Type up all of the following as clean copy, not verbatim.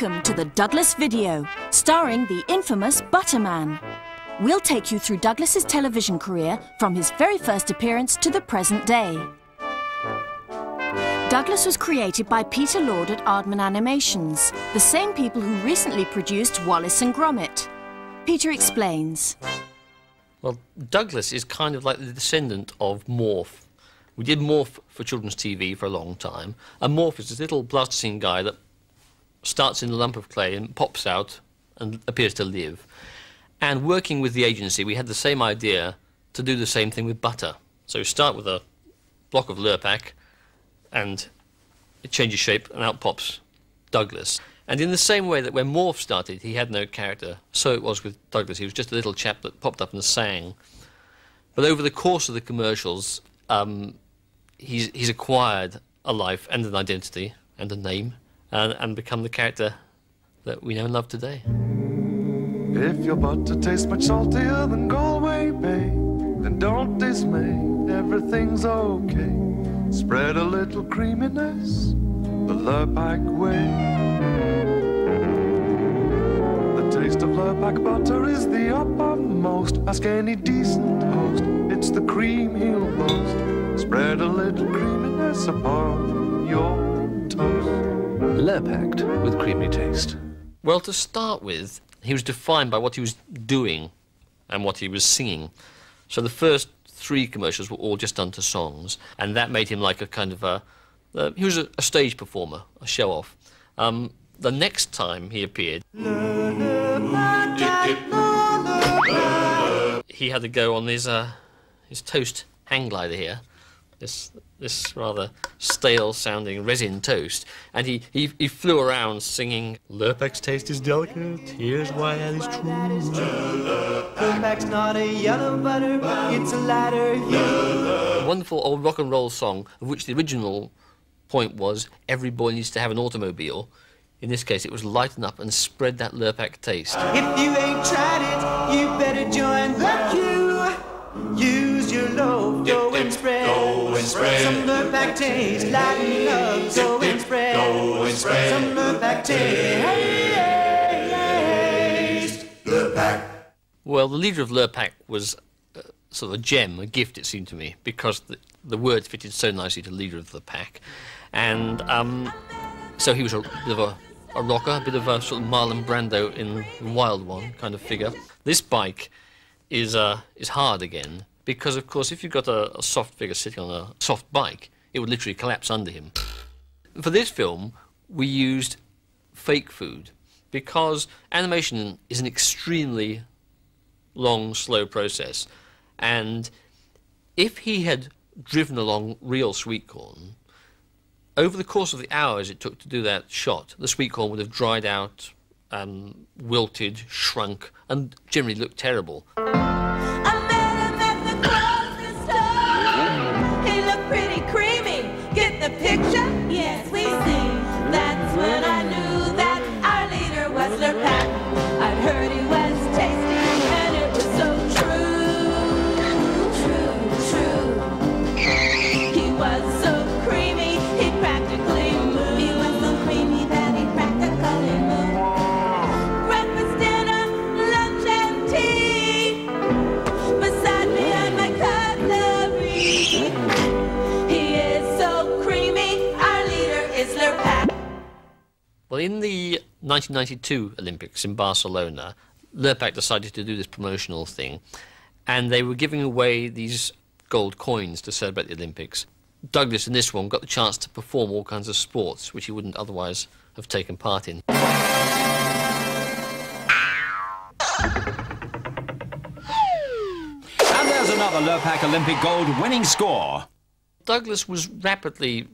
Welcome to the Douglas Video, starring the infamous Butterman. We'll take you through Douglas's television career from his very first appearance to the present day. Douglas was created by Peter Lord at Aardman Animations, the same people who recently produced Wallace and Gromit. Peter explains. Well, Douglas is kind of like the descendant of Morph. We did Morph for children's TV for a long time, and Morph is this little plasticine guy that starts in a lump of clay and pops out and appears to live. And working with the agency, we had the same idea to do the same thing with butter. So we start with a block of Lurpak, and it changes shape, and out pops Douglas. And in the same way that when Morph started, he had no character, so it was with Douglas. He was just a little chap that popped up and sang. But over the course of the commercials, he's acquired a life and an identity and a name, and become the character that we know and love today. If your butter tastes much saltier than Galway Bay, then don't dismay, everything's okay. Spread a little creaminess the Lurpak way. The taste of Lurpak butter is the uppermost. Ask any decent host, it's the cream he'll boast. Spread a little creaminess upon your toast. Lurpacked with creamy taste. Well, to start with, he was defined by what he was doing and what he was singing. So the first 3 commercials were all just done to songs, and that made him like a kind of a... he was a stage performer, a show-off. The next time he appeared, he had to go on his toast hang glider here, this rather stale-sounding resin toast, and he flew around singing, "Lurpak's taste is delicate, here's why that is true. Lurpak's not a yellow butter, it's a lighter hue." A wonderful old rock and roll song, of which the original point was every boy needs to have an automobile. In this case, it was lighten up and spread that Lurpak taste. If you ain't tried it, you better join the queue. Use your loaf, go and spread. Go and spread. Some Lurpak taste, lighten up, go and spread. Go and spread. Some Lurpak taste. Lurpak. Well, the leader of Lurpak was sort of a gem, a gift, it seemed to me, because the words fitted so nicely to leader of the pack. And so he was a bit of a rocker, a bit of a sort of Marlon Brando in Wild One kind of figure. This bike is hard again, because, of course, if you've got a soft figure sitting on a soft bike, it would literally collapse under him. For this film, we used fake food, because animation is an extremely long, slow process. And if he had driven along real sweet corn, over the course of the hours it took to do that shot, the sweet corn would have dried out, wilted, shrunk, and generally looked terrible. I met him at the grocery store. He looked pretty creamy. Get the picture? Yes, we see. That's when I knew that our leader was Lurpak. I'd heard he was tasty, and it was so true. He was so creamy, he practically moved. He was so creamy that he practically moved. Breakfast, dinner, lunch, and tea. Beside me and my cutlery. He is so creamy, our leader is Lurpak. Well, in the 1992 Olympics in Barcelona, Lurpak decided to do this promotional thing, and they were giving away these gold coins to celebrate the Olympics. Douglas, in this one, got the chance to perform all kinds of sports which he wouldn't otherwise have taken part in. And there's another Lurpak Olympic gold winning score. Douglas was rapidly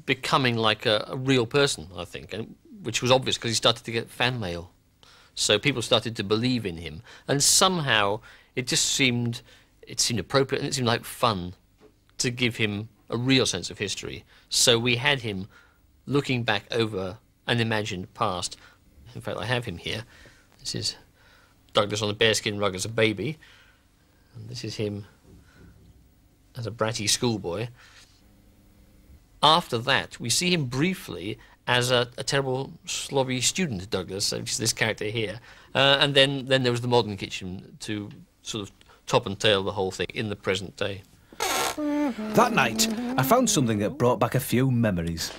becoming like a real person, I think, and which was obvious because he started to get fan mail. So people started to believe in him, and somehow it just seemed appropriate, and it seemed like fun to give him a real sense of history. So we had him looking back over an imagined past. In fact, I have him here. This is Douglas on a bearskin rug as a baby, and this is him as a bratty schoolboy. After that, we see him briefly as a terrible slobby student, Douglas, which is this character here. And then there was the modern kitchen to sort of top and tail the whole thing in the present day. That night, I found something that brought back a few memories.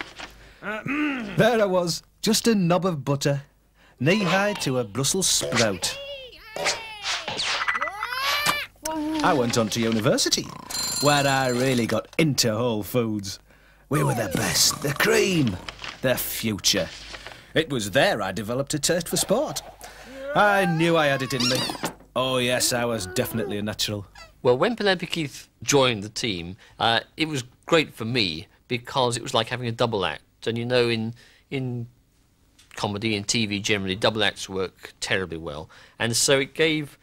There I was, just a knob of butter, knee-high to a Brussels sprout. I went on to university, where I really got into Whole Foods. We were the best, the cream, the future. It was there I developed a taste for sport. I knew I had it in me. Oh yes, I was definitely a natural. Well, when Penelope Keith joined the team, it was great for me because it was like having a double act. And you know, in comedy and TV generally, double acts work terribly well. And so it gave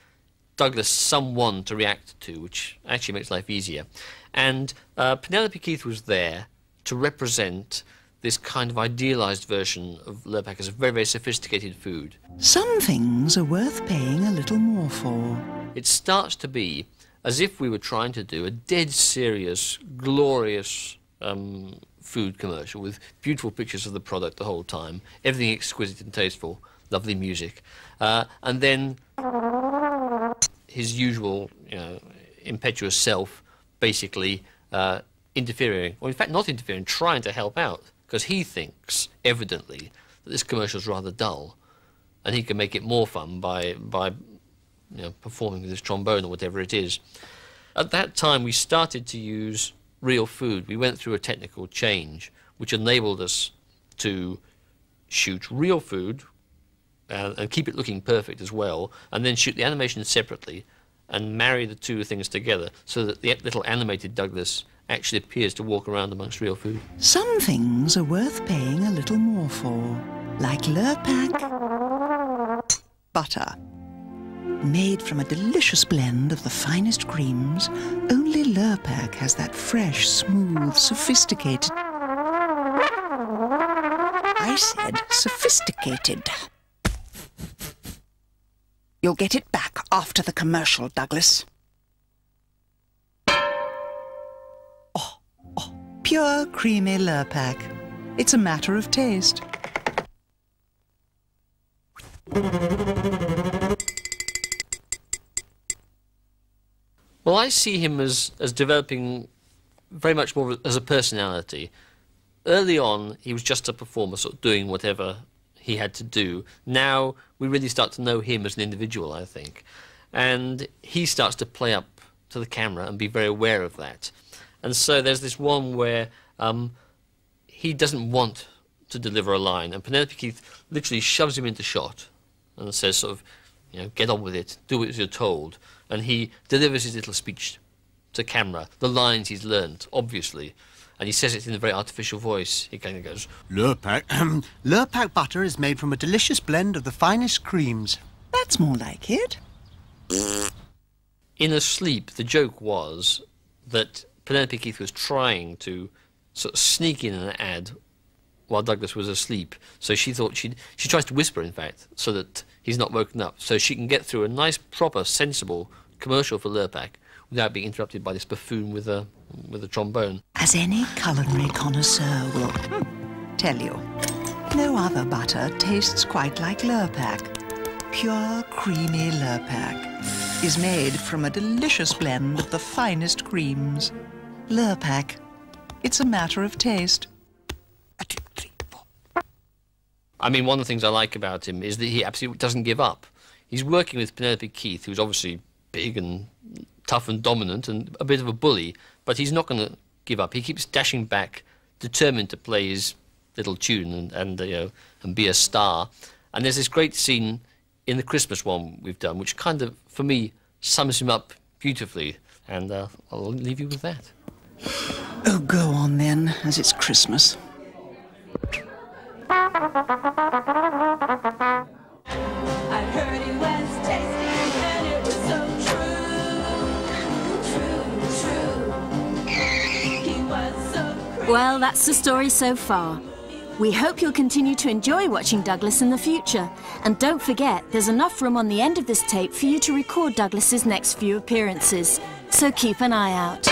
Douglas someone to react to, which actually makes life easier. And Penelope Keith was there to represent this kind of idealised version of Lurpak as a very, very sophisticated food. Some things are worth paying a little more for. It starts to be as if we were trying to do a dead serious, glorious food commercial with beautiful pictures of the product the whole time, everything exquisite and tasteful, lovely music, and then his usual, impetuous self basically interfering, or in fact not interfering, trying to help out, because he thinks, evidently, that this commercial's rather dull, and he can make it more fun by performing with his trombone or whatever it is. At that time, we started to use real food. We went through a technical change, which enabled us to shoot real food and keep it looking perfect as well, and then shoot the animation separately and marry the two things together so that the little animated Douglas actually appears to walk around amongst real food. Some things are worth paying a little more for, like Lurpak butter. Made from a delicious blend of the finest creams, only Lurpak has that fresh, smooth, sophisticated... I said sophisticated. You'll get it back after the commercial, Douglas. Pure, creamy Lurpak. It's a matter of taste. Well, I see him as developing very much more as a personality. Early on, he was just a performer, sort of doing whatever he had to do. Now, we really start to know him as an individual, I think. And he starts to play up to the camera and be very aware of that. And so there's this one where he doesn't want to deliver a line, and Penelope Keith literally shoves him into shot and says sort of, get on with it, do as you're told. And he delivers his little speech to camera, the lines he's learnt, obviously. And he says it in a very artificial voice. He kind of goes, Lurpak butter is made from a delicious blend of the finest creams. That's more like it. In Asleep, the joke was that Penelope Keith was trying to sort of sneak in an ad while Douglas was asleep. So she thought she tries to whisper, in fact, so that he's not woken up, so she can get through a nice, proper, sensible commercial for Lurpak without being interrupted by this buffoon with a trombone. As any culinary connoisseur will tell you, no other butter tastes quite like Lurpak. Pure, creamy Lurpak is made from a delicious blend of the finest creams. Lurpak, it's a matter of taste. 1, 2, 3, 4. I mean, one of the things I like about him is that he absolutely doesn't give up. He's working with Penelope Keith, who's obviously big and tough and dominant and a bit of a bully, but he's not going to give up. He keeps dashing back, determined to play his little tune and be a star. And there's this great scene in the Christmas one we've done, which kind of, for me, sums him up beautifully. And I'll leave you with that. Oh, go on then, as it's Christmas. I heard it was tasty and it was so true. He was so creepy. Well, that's the story so far. We hope you'll continue to enjoy watching Douglas in the future. And don't forget, there's enough room on the end of this tape for you to record Douglas's next few appearances. So keep an eye out.